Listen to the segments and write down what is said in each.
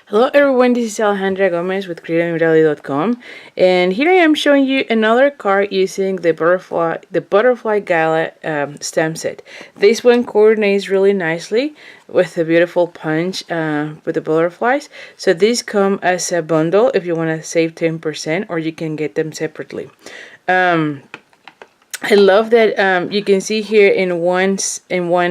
Hello everyone, this is Alejandra Gomez with creatingwithali.com, and here I am showing you another card using the Butterfly Gala stamp set. This one coordinates really nicely with a beautiful punch with the butterflies. So these come as a bundle if you want to save 10%, or you can get them separately. I love that you can see here in one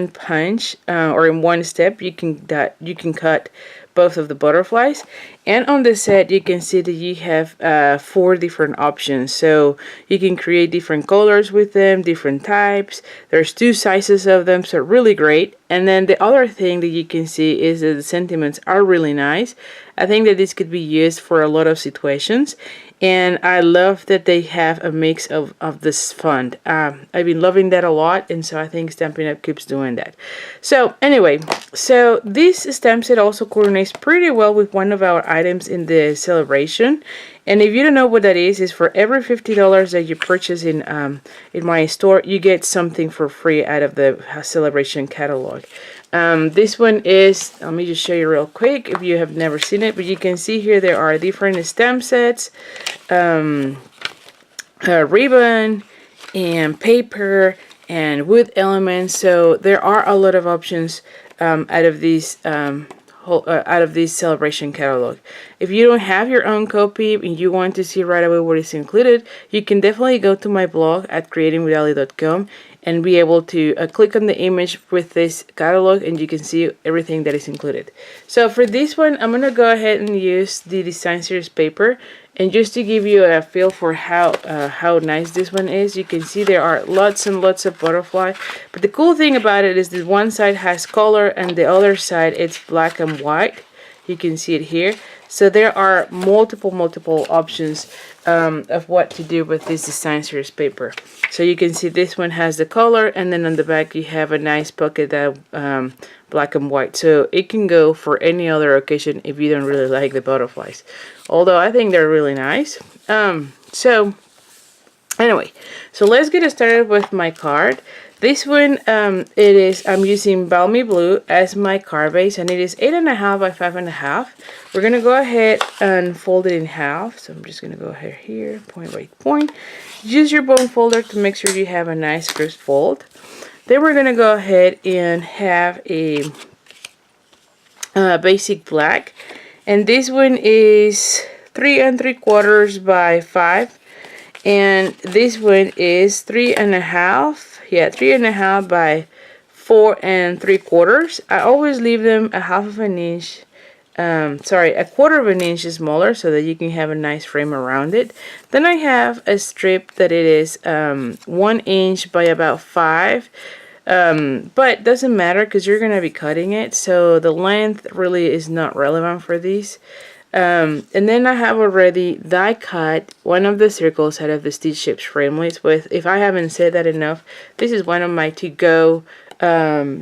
punch or in one step you can cut both of the butterflies, and on the set you can see that you have 4 different options, so you can create different colors with them, different types. There's 2 sizes of them, so really great. And then the other thing that you can see is that the sentiments are really nice. I think that this could be used for a lot of situations, and I love that they have a mix of this font. I've been loving that a lot, and so I think Stampin' Up! Keeps doing that. So anyway, so this stamp set also coordinates pretty well with one of our items in the celebration. And if you don't know what that is for every $50 that you purchase in my store, you get something for free out of the celebration catalog. This one is, let me just show you real quick if you have never seen it, but you can see here there are different stamp sets, ribbon and paper and wood elements. So there are a lot of options out of these celebration catalog. If you don't have your own copy and you want to see right away what is included, you can definitely go to my blog at creatingwithali.com and be able to click on the image with this catalog, and you can see everything that is included. So for this one, I'm gonna go ahead and use the design series paper, and just to give you a feel for how nice this one is, you can see there are lots and lots of butterfly. But the cool thing about it is that one side has color and the other side it's black and white. You can see it here. So there are multiple options of what to do with this design series paper. So you can see this one has the color, and then on the back you have a nice pocket that black and white. So it can go for any other occasion if you don't really like the butterflies. Although I think they're really nice. So anyway, so let's get started with my card. This one, I'm using Balmy Blue as my card base, and it is 8.5 by 5.5. We're going to go ahead and fold it in half. So I'm just going to go ahead here, point by point. Use your bone folder to make sure you have a nice crisp fold. Then we're going to go ahead and have a basic black. And this one is 3 3/4 by 5. And this one is 3.5. Yeah, 3.5 by 4 3/4. I always leave them a 1/2 inch. Sorry, 1/4 inch smaller so that you can have a nice frame around it. Then I have a strip that it is 1 inch by about 5. But doesn't matter because you're gonna be cutting it, so the length really is not relevant for these. And then I have already die cut one of the circles out of the Stitch Shapes framelits. With, if I haven't said that enough, this is one of my to-go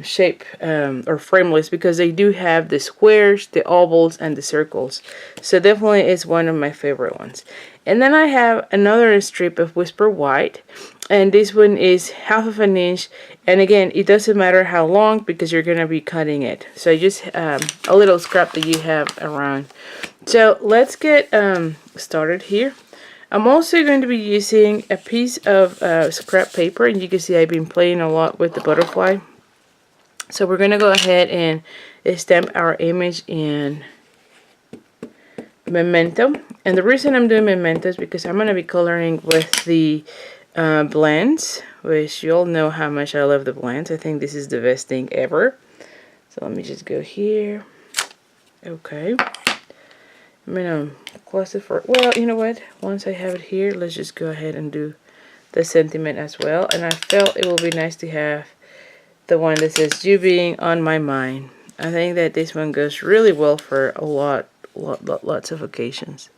shape or framelits, because they do have the squares, the ovals, and the circles. So definitely it's one of my favorite ones. And then I have another strip of Whisper White, and this one is 1/2 inch, and again it doesn't matter how long because you're gonna be cutting it, so just a little scrap that you have around. So let's get started here. I'm also going to be using a piece of scrap paper, and you can see I've been playing a lot with the butterfly. So we're going to go ahead and stamp our image in Memento. And the reason I'm doing Memento is because I'm going to be coloring with the blends, which you all know how much I love the blends. I think this is the best thing ever. So let me just go here. Okay. I'm going to close it for, well, you know what? Once I have it here, let's just go ahead and do the sentiment as well. And I felt it will be nice to have the one that says "You being on my mind." I think that this one goes really well for a lots of occasions.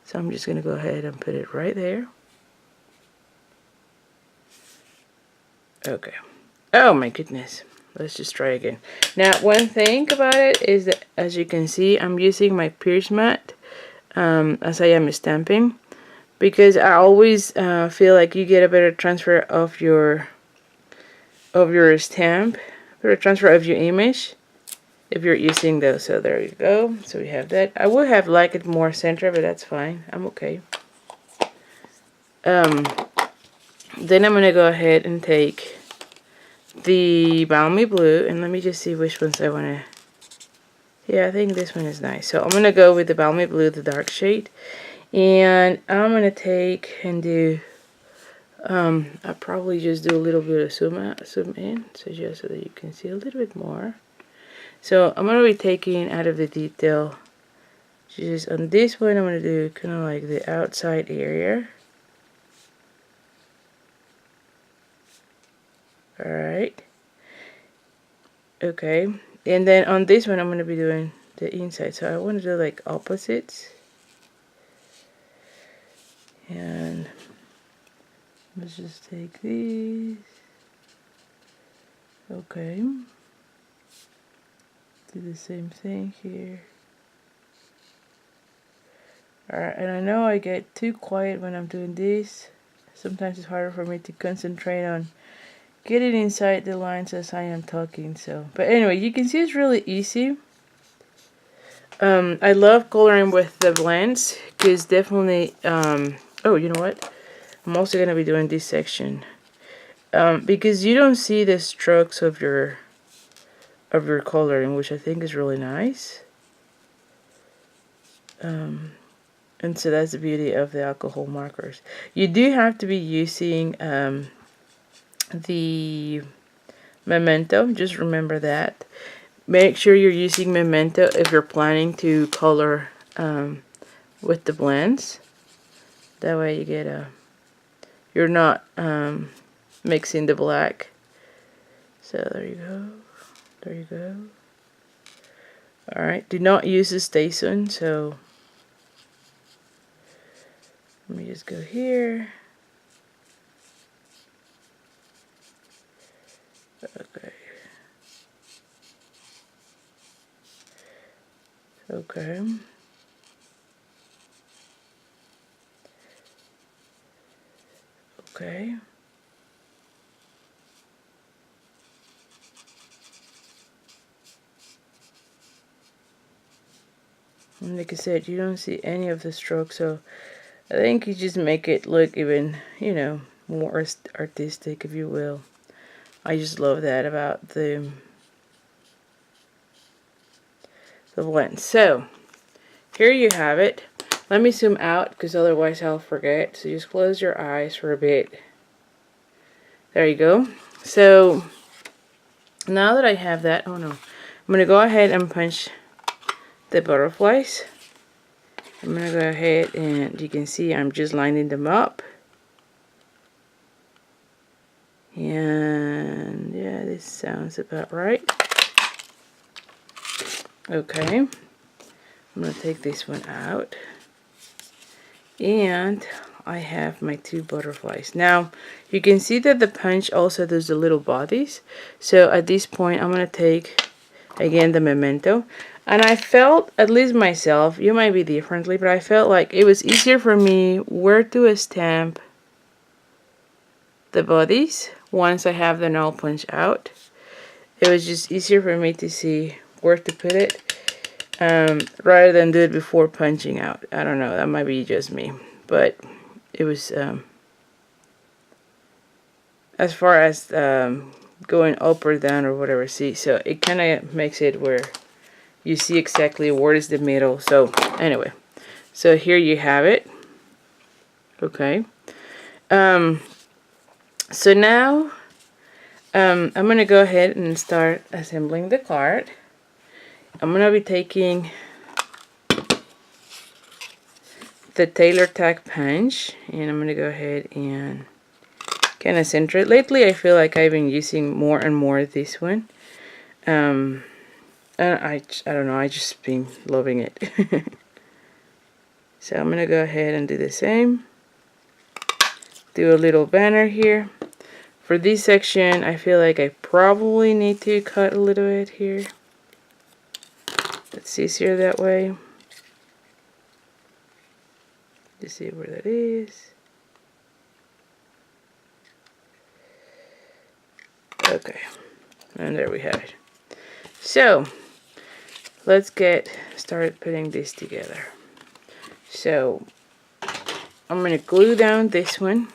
So I'm just going to go ahead and put it right there. Okay. Oh my goodness. Let's just try again. Now, one thing about it is that, as you can see, I'm using my Pierce mat as I am stamping, because I always feel like you get a better transfer of your stamp, better transfer of your image if you're using those. So there you go. So we have that. I would have liked it more center, but that's fine. I'm okay. Then I'm going to go ahead and take the Balmy Blue, and let me just see which ones I want to. Yeah, I think this one is nice. So I'm going to go with the Balmy Blue, the dark shade. And I'm going to take and do, I'll probably just do a little bit of zoom out, zoom in, so just so that you can see a little bit more. So I'm going to be taking out of the detail, just on this one, I'm going to do kind of like the outside area. Alright. Okay. And then on this one, I'm going to be doing the inside. So I want to do like opposites. And let's just take these. Okay. Do the same thing here. Alright, and I know I get too quiet when I'm doing this. Sometimes it's harder for me to concentrate on getting inside the lines as I am talking. So, but anyway, you can see it's really easy. I love coloring with the blends because definitely. Oh, you know what? I'm also gonna be doing this section because you don't see the strokes of your coloring, which I think is really nice. And so that's the beauty of the alcohol markers. You do have to be using the Memento. Just remember that. Make sure you're using Memento if you're planning to color with the blends. That way you get you're not mixing the black. So there you go. There you go. Alright, do not use the StaySun, so let me just go here. Okay. Okay. Okay. And like I said, you don't see any of the strokes, so I think you just make it look even, you know, more artistic, if you will. I just love that about the blend. So here you have it. Let me zoom out because otherwise I'll forget. So just close your eyes for a bit. There you go. So now that I have that, oh no, I'm going to go ahead and punch the butterflies. I'm going to go ahead and you can see I'm just lining them up. And yeah, this sounds about right. Okay. I'm going to take this one out. And I have my two butterflies. Now, you can see that the punch also does the little bodies. So at this point, I'm going to take, again, the Memento. And I felt, at least myself, you might be differently, but I felt like it was easier for me where to stamp the bodies once I have the nail punch out. It was just easier for me to see where to put it rather than do it before punching out. I don't know, that might be just me, but it was as far as going up or down or whatever, see, so it kind of makes it where you see exactly where is the middle. So anyway, so here you have it. Okay. So now I'm going to go ahead and start assembling the card. I'm going to be taking the Tailor Tack punch, and I'm going to go ahead and kind of center it. Lately I feel like I've been using more and more this one. And I don't know, I just been loving it. So I'm going to go ahead and do the same. Do a little banner here. For this section, I feel like I probably need to cut a little bit here. It's easier that way. Just see where that is. Okay, and there we have it. So let's get started putting this together. So I'm going to glue down this one.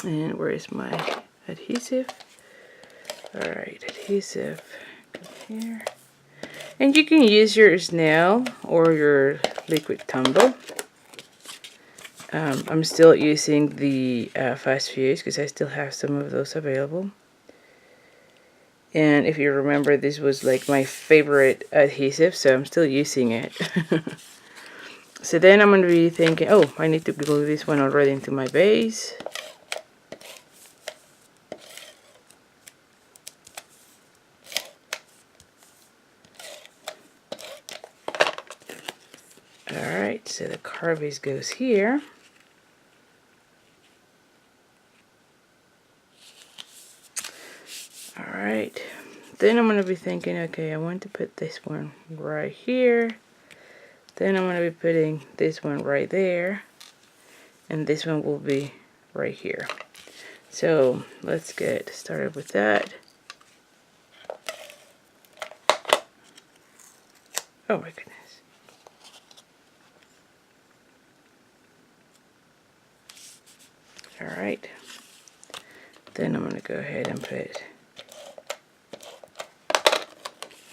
And where is my adhesive? Alright, adhesive. Go here. And you can use your snail or your liquid tumble. I'm still using the fast fuse because I still have some of those available. And if you remember, this was like my favorite adhesive, so I'm still using it. So then I'm going to be thinking, oh, I need to glue this one already into my base. Alright, so the car base goes here. Alright, then I'm going to be thinking, okay, I want to put this one right here. Then I'm going to be putting this one right there. And this one will be right here. So let's get started with that. Oh my goodness. Alright. Then I'm going to go ahead and put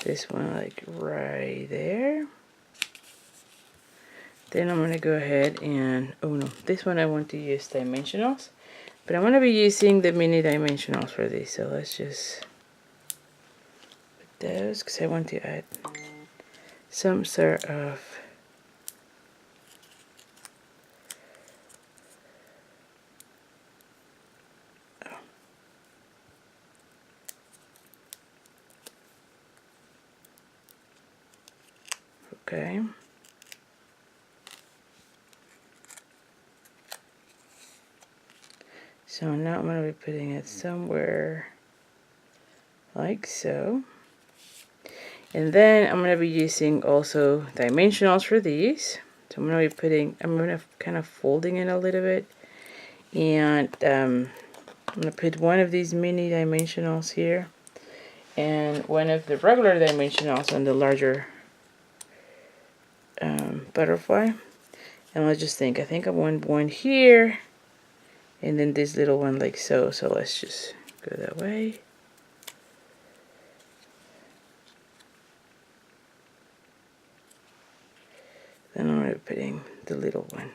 this one like right there. Then I'm going to go ahead and, oh no, this one I want to use dimensionals. But I'm going to be using the mini dimensionals for this. So let's just put those because I want to add some sort of okay. So now I'm going to be putting it somewhere like so. And then I'm going to be using also dimensionals for these. So I'm going to kind of folding it a little bit. And I'm going to put one of these mini dimensionals here. And one of the regular dimensionals on the larger butterfly. And let's just think, I think I want one here. And then this little one like so. So let's just go that way. Then I'm going to be putting the little one.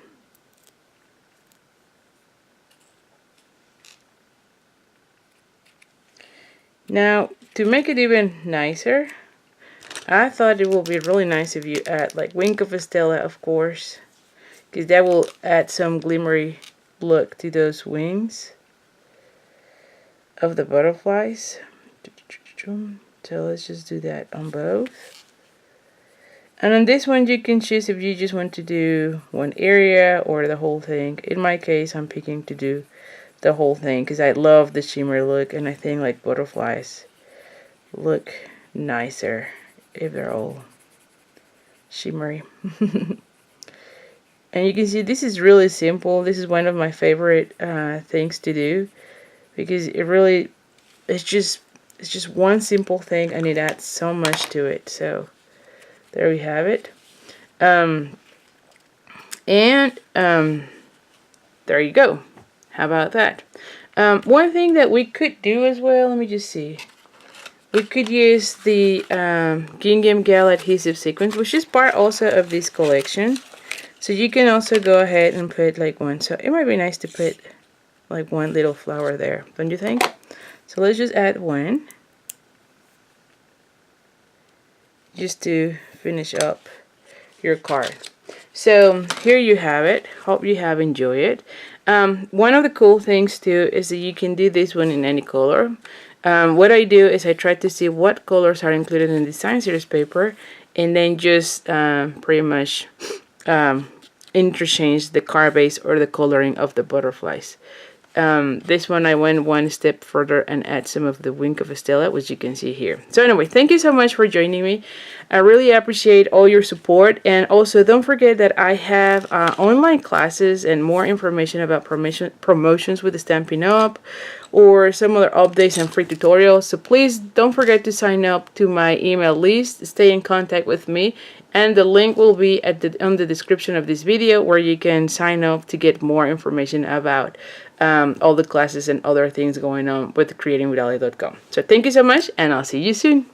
Now, to make it even nicer, I thought it would be really nice if you add like wing of a Stella, of course, because that will add some glimmery look to those wings of the butterflies. So let's just do that on both. And on this one you can choose if you just want to do one area or the whole thing. In my case, I'm picking to do the whole thing because I love the shimmer look, and I think like butterflies look nicer if they're all shimmery. And you can see this is really simple. This is one of my favorite things to do because it's just one simple thing and it adds so much to it. So there we have it. There you go. How about that? One thing that we could do as well, let me just see. We could use the Butterfly Gala adhesive sequence, which is part also of this collection. So you can also go ahead and put like one. So it might be nice to put like one little flower there, don't you think? So let's just add one. Just to finish up your card. So here you have it. Hope you have enjoyed it. One of the cool things too is that you can do this one in any color. What I do is I try to see what colors are included in the design series paper, and then just pretty much interchange the card base or the coloring of the butterflies. This one I went one step further and add some of the wing of a Stella, which you can see here. So anyway, thank you so much for joining me. I really appreciate all your support, and also don't forget that I have online classes and more information about promotions with Stampin' Up, or some other updates and free tutorials. So please don't forget to sign up to my email list, stay in contact with me, and the link will be on the description of this video, where you can sign up to get more information about all the classes and other things going on with creatingwithali.com. So thank you so much, and I'll see you soon.